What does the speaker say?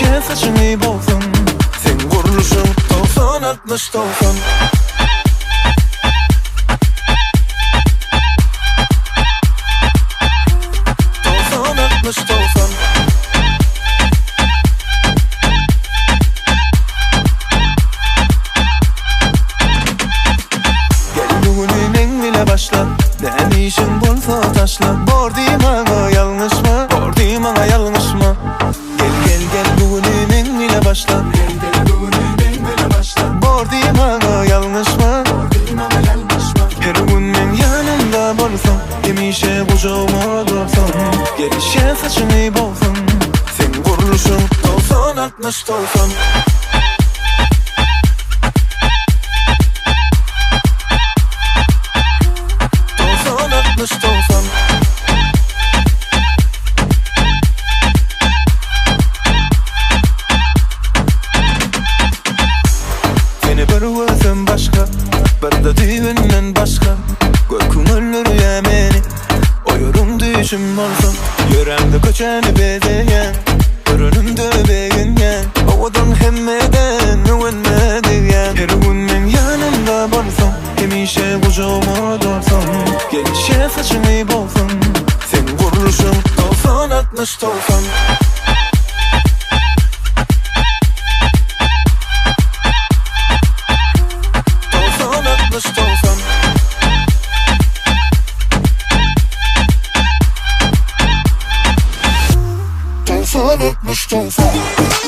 Gelişe saçını bolsun, sen kuruluşun 90-60-90. 90-60-90. Gel bugünün en bile başla, ne işin bolsa taşla. Bordi bana yanlış mı? Bordi bana yanlış mı? Gel bugünün en bile başla. Gel bugünün en bile başla. Bordi bana yanlış mı? Bordi bana yanlış mı? Her gün ben yanımda bolsam, yemişe kucağıma dursan. Gelişe saçını bolsun, sen kuruluşun 90-60-90. 90-60-90. Seni bir gözüm başka, bir de düğünden başka. Gökün öllür yemeni, o yorum düşüm olsun. Yüreğimde köçeni bezeyen, görünümde beğenyen. Ovadan hemmeden, üvenmediyen. Her gün ben yanımda bolsam, yemişe kucağıma dursan. Gelişe saçını bolsun, sen kuruluşun 90-60-90. 90-60-90. 90-60-90.